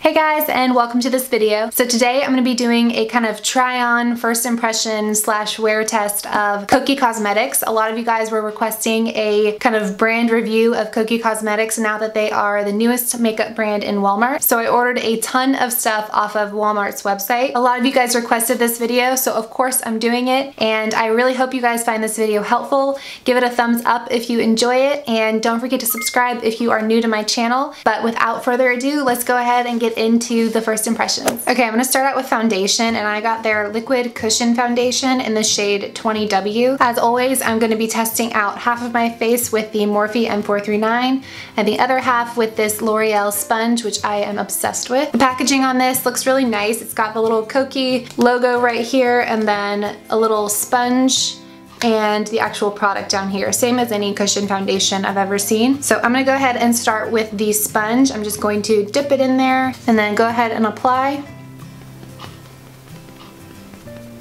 Hey guys, and welcome to this video. So today I'm going to be doing a kind of try on first impression / wear test of Kokie Cosmetics. A lot of you guys were requesting a kind of brand review of Kokie Cosmetics now that they are the newest makeup brand in Walmart. So I ordered a ton of stuff off of Walmart's website. A lot of you guys requested this video, so of course I'm doing it, and I really hope you guys find this video helpful. Give it a thumbs up if you enjoy it, and don't forget to subscribe if you are new to my channel. But without further ado, let's go ahead and get into the first impressions. Okay, I'm gonna start out with foundation, and I got their Liquid Cushion Foundation in the shade 20W. As always, I'm gonna be testing out half of my face with the Morphe M439 and the other half with this L'Oreal sponge, which I am obsessed with. The packaging on this looks really nice. It's got the little Kokie logo right here and then a little sponge and the actual product down here, same as any cushion foundation I've ever seen. So I'm gonna go ahead and start with the sponge. I'm just going to dip it in there and then go ahead and apply.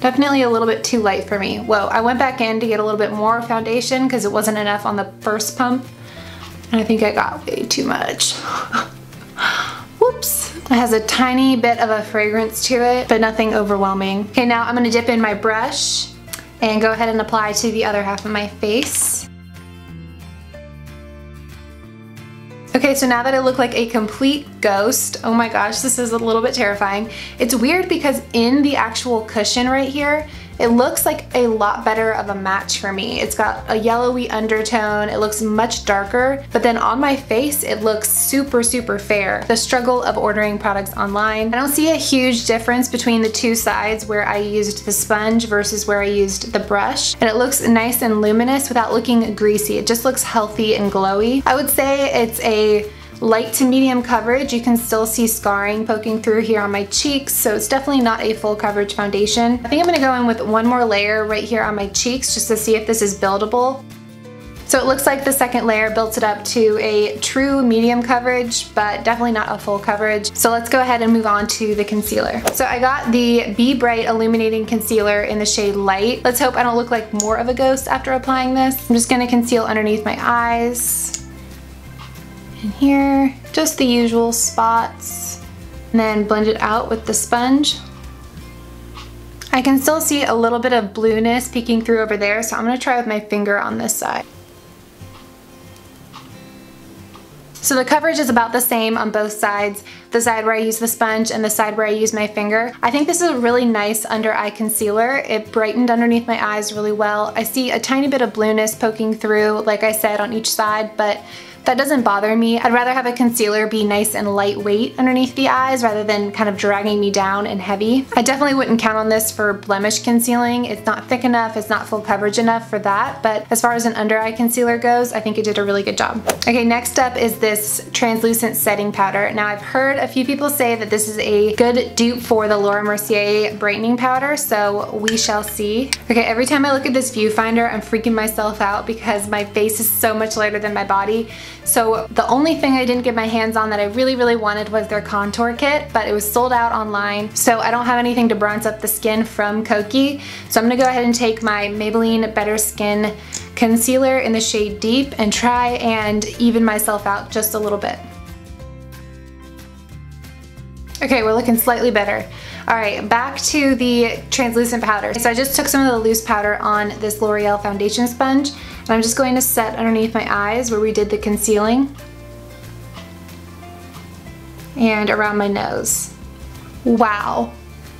Definitely a little bit too light for me. Whoa, I went back in to get a little bit more foundation because it wasn't enough on the first pump, and I think I got way too much. Whoops. It has a tiny bit of a fragrance to it, but nothing overwhelming. Okay, now I'm gonna dip in my brush and go ahead and apply to the other half of my face. Okay, so now that I look like a complete ghost, oh my gosh, this is a little bit terrifying. It's weird because in the actual cushion right here, it looks like a lot better of a match for me. It's got a yellowy undertone, it looks much darker, but then on my face, it looks super fair. The struggle of ordering products online. I don't see a huge difference between the two sides where I used the sponge versus where I used the brush, and it looks nice and luminous without looking greasy. It just looks healthy and glowy. I would say it's a light to medium coverage. You can still see scarring poking through here on my cheeks, so it's definitely not a full coverage foundation. I think I'm gonna go in with one more layer right here on my cheeks just to see if this is buildable. So it looks like the second layer built it up to a true medium coverage, but definitely not a full coverage. So let's go ahead and move on to the concealer. So I got the Be Bright Illuminating Concealer in the shade Light. Let's hope I don't look like more of a ghost after applying this. I'm just gonna conceal underneath my eyes. In here, just the usual spots, and then blend it out with the sponge. I can still see a little bit of blueness peeking through over there, so I'm gonna try with my finger on this side. So the coverage is about the same on both sides, the side where I use the sponge and the side where I use my finger. I think this is a really nice under eye concealer. It brightened underneath my eyes really well. I see a tiny bit of blueness poking through, like I said, on each side, but that doesn't bother me. I'd rather have a concealer be nice and lightweight underneath the eyes rather than kind of dragging me down and heavy. I definitely wouldn't count on this for blemish concealing. It's not thick enough, it's not full coverage enough for that, but as far as an under eye concealer goes, I think it did a really good job. Okay, next up is this translucent setting powder. Now I've heard a few people say that this is a good dupe for the Laura Mercier brightening powder, so we shall see. Okay, every time I look at this viewfinder, I'm freaking myself out because my face is so much lighter than my body. So the only thing I didn't get my hands on that I really wanted was their contour kit, but it was sold out online, so I don't have anything to bronze up the skin from Kokie. So I'm gonna go ahead and take my Maybelline Better Skin concealer in the shade Deep and try and even myself out just a little bit. Okay, we're looking slightly better. All right, back to the translucent powder. So I just took some of the loose powder on this L'Oreal foundation sponge, and I'm just going to set underneath my eyes where we did the concealing and around my nose. Wow.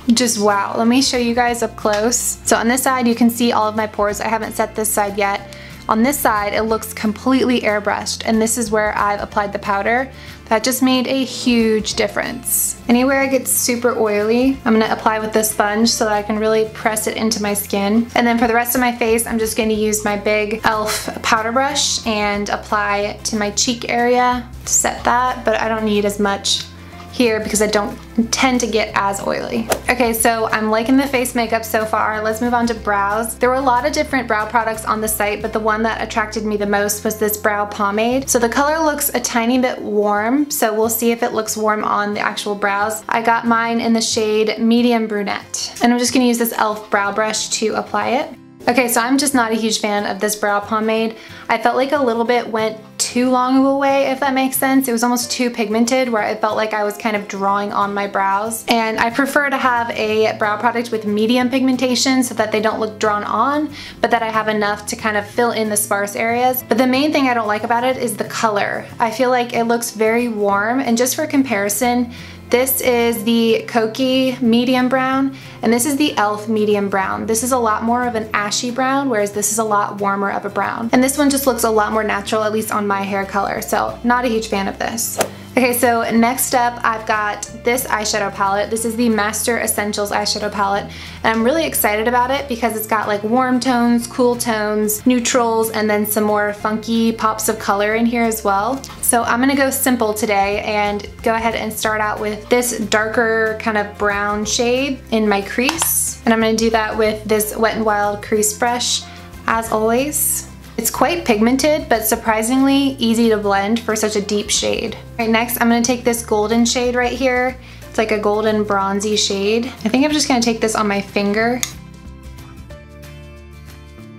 Just wow. Let me show you guys up close. So on this side, you can see all of my pores. I haven't set this side yet. On this side, it looks completely airbrushed, and this is where I've applied the powder. That just made a huge difference. Anywhere it gets super oily, I'm gonna apply with this sponge so that I can really press it into my skin. And then for the rest of my face, I'm just gonna use my big e.l.f. powder brush and apply it to my cheek area to set that, but I don't need as much here because I don't tend to get as oily. Okay, so I'm liking the face makeup so far. Let's move on to brows. There were a lot of different brow products on the site, but the one that attracted me the most was this brow pomade. So the color looks a tiny bit warm, so we'll see if it looks warm on the actual brows. I got mine in the shade Medium Brunette, and I'm just gonna use this e.l.f. brow brush to apply it. Okay, so I'm just not a huge fan of this brow pomade. I felt like a little bit went too long of a way, if that makes sense. It was almost too pigmented where I felt like I was kind of drawing on my brows. And I prefer to have a brow product with medium pigmentation so that they don't look drawn on, but that I have enough to kind of fill in the sparse areas. But the main thing I don't like about it is the color. I feel like it looks very warm, and just for comparison, this is the Kokie medium brown, and this is the e.l.f. medium brown. This is a lot more of an ashy brown, whereas this is a lot warmer of a brown. And this one just looks a lot more natural, at least on my hair color, so not a huge fan of this. Okay, so next up I've got this eyeshadow palette. This is the Master Essentials eyeshadow palette, and I'm really excited about it because it's got like warm tones, cool tones, neutrals, and then some more funky pops of color in here as well. So I'm gonna go simple today and go ahead and start out with this darker kind of brown shade in my crease. And I'm gonna do that with this Wet n Wild crease brush, as always. It's quite pigmented, but surprisingly easy to blend for such a deep shade. All right, next I'm gonna take this golden shade right here. It's like a golden bronzy shade. I think I'm just gonna take this on my finger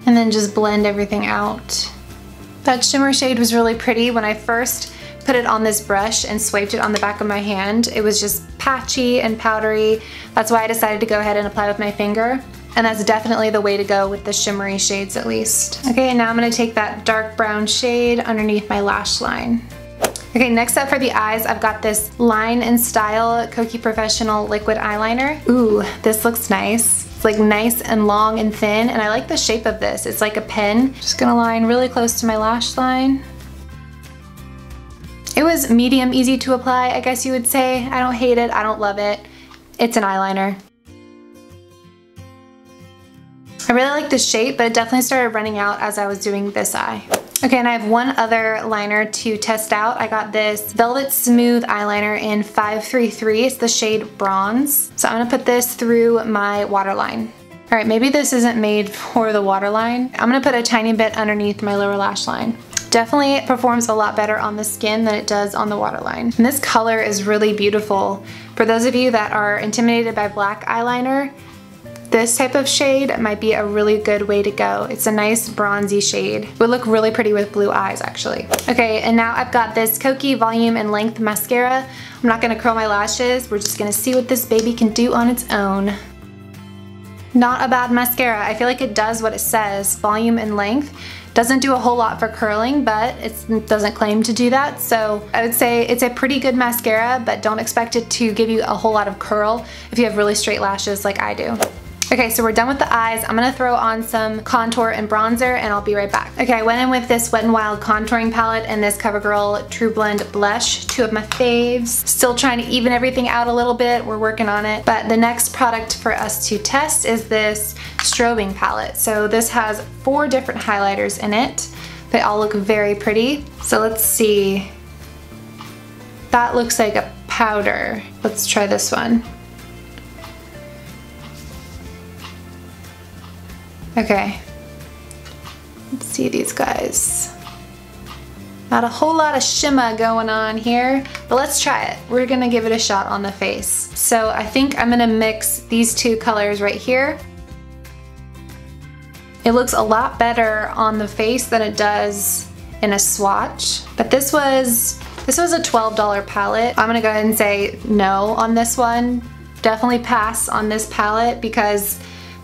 and then just blend everything out. That shimmer shade was really pretty. When I first put it on this brush and swiped it on the back of my hand, it was just patchy and powdery. That's why I decided to go ahead and apply with my finger. And that's definitely the way to go with the shimmery shades, at least. Okay, and now I'm gonna take that dark brown shade underneath my lash line. Okay, next up for the eyes, I've got this Line and Style Kokie Professional liquid eyeliner. Ooh, this looks nice. It's like nice and long and thin, and I like the shape of this. It's like a pin. Just gonna line really close to my lash line. It was medium easy to apply, I guess you would say. I don't hate it, I don't love it. It's an eyeliner. I really like the shape, but it definitely started running out as I was doing this eye. Okay, and I have one other liner to test out. I got this Velvet Smooth eyeliner in 533. It's the shade Bronze. So I'm gonna put this through my waterline. All right, maybe this isn't made for the waterline. I'm gonna put a tiny bit underneath my lower lash line. Definitely performs a lot better on the skin than it does on the waterline. And this color is really beautiful. For those of you that are intimidated by black eyeliner, this type of shade might be a really good way to go. It's a nice bronzy shade. It would look really pretty with blue eyes, actually. Okay, and now I've got this Kokie Volume and Length Mascara. I'm not gonna curl my lashes. We're just gonna see what this baby can do on its own. Not a bad mascara. I feel like it does what it says, volume and length. Doesn't do a whole lot for curling, but it doesn't claim to do that. So I would say it's a pretty good mascara, but don't expect it to give you a whole lot of curl if you have really straight lashes like I do. Okay, so we're done with the eyes. I'm gonna throw on some contour and bronzer and I'll be right back. Okay, I went in with this Wet n Wild contouring palette and this CoverGirl TruBlend blush, two of my faves. Still trying to even everything out a little bit, we're working on it. But the next product for us to test is this Strobing palette. So this has 4 different highlighters in it. They all look very pretty. So let's see. That looks like a powder. Let's try this one. Okay, let's see these guys. Not a whole lot of shimmer going on here, but let's try it. We're gonna give it a shot on the face. So I think I'm gonna mix these 2 colors right here. It looks a lot better on the face than it does in a swatch, but this was a $12 palette. I'm gonna go ahead and say no on this one. Definitely pass on this palette because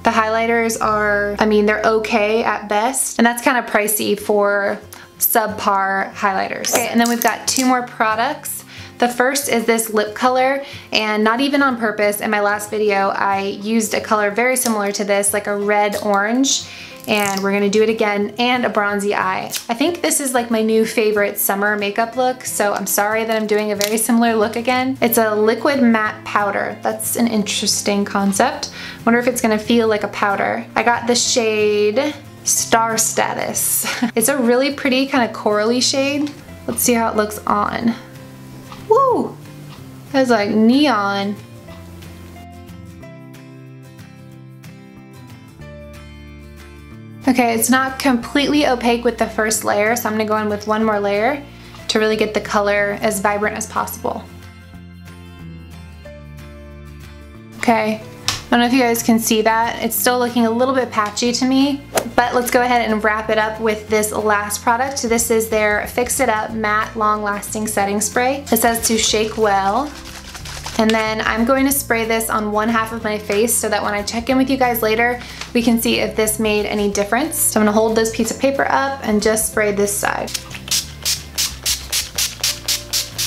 the highlighters are, I mean, they're okay at best, and that's kind of pricey for subpar highlighters. Okay, and then we've got 2 more products. The first is this lip color, and not even on purpose. In my last video, I used a color very similar to this, like a red-orange, and we're gonna do it again, and a bronzy eye. I think this is like my new favorite summer makeup look, so I'm sorry that I'm doing a very similar look again. It's a liquid matte powder. That's an interesting concept. Wonder if it's gonna feel like a powder. I got the shade Star Status. It's a really pretty kind of corally shade. Let's see how it looks on. Woo! That's like neon. Okay, it's not completely opaque with the first layer, so I'm gonna go in with 1 more layer to really get the color as vibrant as possible. Okay, don't know if you guys can see that. It's still looking a little bit patchy to me, but let's go ahead and wrap it up with this last product. This is their Fix It Up Matte Long Lasting Setting Spray. It says to shake well. And then I'm going to spray this on one half of my face so that when I check in with you guys later, we can see if this made any difference. So I'm gonna hold this piece of paper up and just spray this side.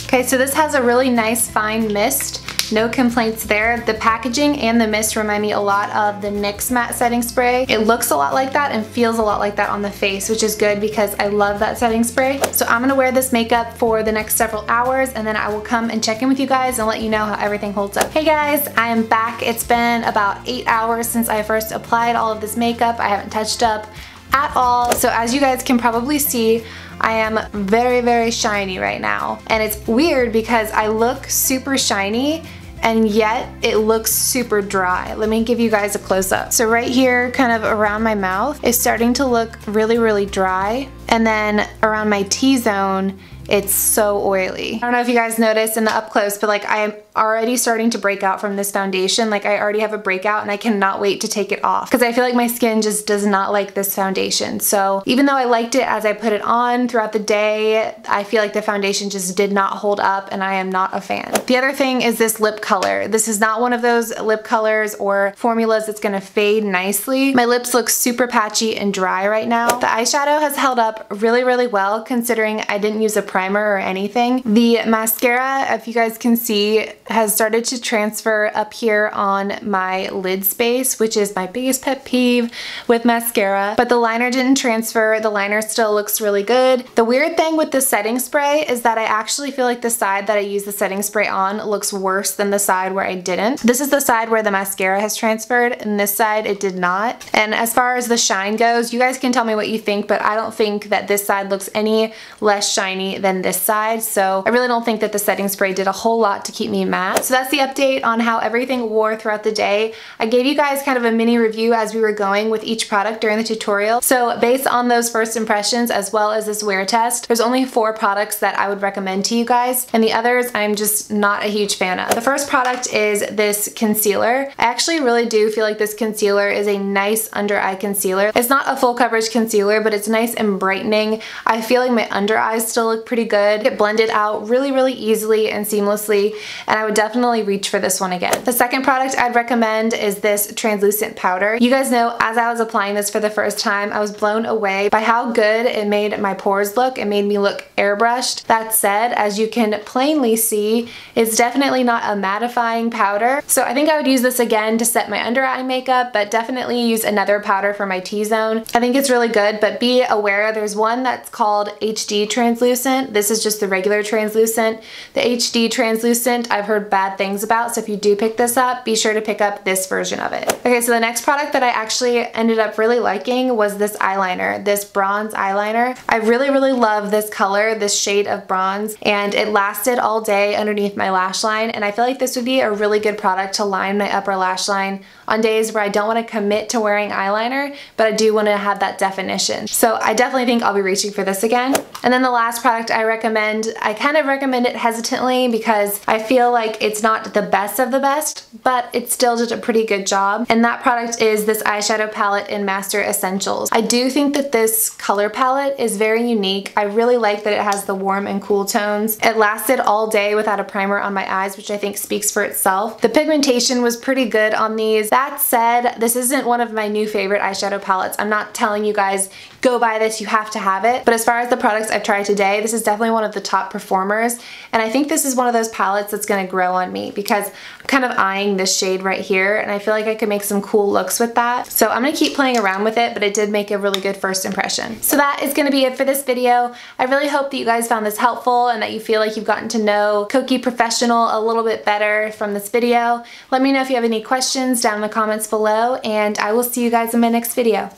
Okay, so this has a really nice fine mist. No complaints there. The packaging and the mist remind me a lot of the NYX matte setting spray. It looks a lot like that and feels a lot like that on the face, which is good because I love that setting spray. So I'm gonna wear this makeup for the next several hours, and then I will come and check in with you guys and let you know how everything holds up. Hey guys, I am back. It's been about 8 hours since I first applied all of this makeup. I haven't touched up at all. So as you guys can probably see, I am very, very shiny right now. And it's weird because I look super shiny and yet it looks super dry. Let me give you guys a close-up. So right here, kind of around my mouth, is starting to look really, really dry. And then around my T-zone, it's so oily. I don't know if you guys noticed in the up close, but like I am already starting to break out from this foundation. Like I already have a breakout and I cannot wait to take it off because I feel like my skin just does not like this foundation. So even though I liked it as I put it on throughout the day, I feel like the foundation just did not hold up and I am not a fan. The other thing is this lip color. This is not one of those lip colors or formulas that's gonna fade nicely. My lips look super patchy and dry right now. The eyeshadow has held up really, really well considering I didn't use a primer or anything. The mascara, if you guys can see, has started to transfer up here on my lid space, which is my biggest pet peeve with mascara, but the liner didn't transfer. The liner still looks really good. The weird thing with the setting spray is that I actually feel like the side that I use the setting spray on looks worse than the side where I didn't. This is the side where the mascara has transferred and this side it did not. And as far as the shine goes, you guys can tell me what you think, but I don't think that this side looks any less shiny than this side. So I really don't think that the setting spray did a whole lot to keep me matte. So that's the update on how everything wore throughout the day. I gave you guys kind of a mini review as we were going with each product during the tutorial. So based on those first impressions as well as this wear test, there's only 4 products that I would recommend to you guys, and the others I'm just not a huge fan of. The first product is this concealer. I actually really do feel like this concealer is a nice under eye concealer. It's not a full coverage concealer, but it's nice and brightening. I feel like my under eyes still look pretty good. It blended out really, really easily and seamlessly, and I would definitely reach for this one again. The second product I'd recommend is this translucent powder. You guys know as I was applying this for the first time, I was blown away by how good it made my pores look. It made me look airbrushed. That said, as you can plainly see, it's definitely not a mattifying powder. So I think I would use this again to set my under eye makeup, but definitely use another powder for my T-zone. I think it's really good, but be aware there's one that's called HD translucent. This is just the regular translucent. The HD translucent I've heard bad things about, so if you do pick this up, be sure to pick up this version of it. Okay, so the next product that I actually ended up really liking was this eyeliner, this bronze eyeliner. I really, really love this color, this shade of bronze, and it lasted all day underneath my lash line, and I feel like this would be a really good product to line my upper lash line on days where I don't want to commit to wearing eyeliner, but I do want to have that definition. So I definitely think I'll be reaching for this again. And then the last product I recommend, I kind of recommend it hesitantly because I feel like it's not the best of the best, but it still did a pretty good job. And that product is this eyeshadow palette in Master Essentials. I do think that this color palette is very unique. I really like that it has the warm and cool tones. It lasted all day without a primer on my eyes, which I think speaks for itself. The pigmentation was pretty good on these. That said, this isn't one of my new favorite eyeshadow palettes. I'm not telling you guys, go buy this, you have to have it. But as far as the products I've tried today, this is definitely one of the top performers. And I think this is one of those palettes that's gonna grow on me because I'm kind of eyeing this shade right here and I feel like I could make some cool looks with that. So I'm gonna keep playing around with it, but it did make a really good first impression. So that is gonna be it for this video. I really hope that you guys found this helpful and that you feel like you've gotten to know Kokie Professional a little bit better from this video. Let me know if you have any questions down in the comments below, and I will see you guys in my next video.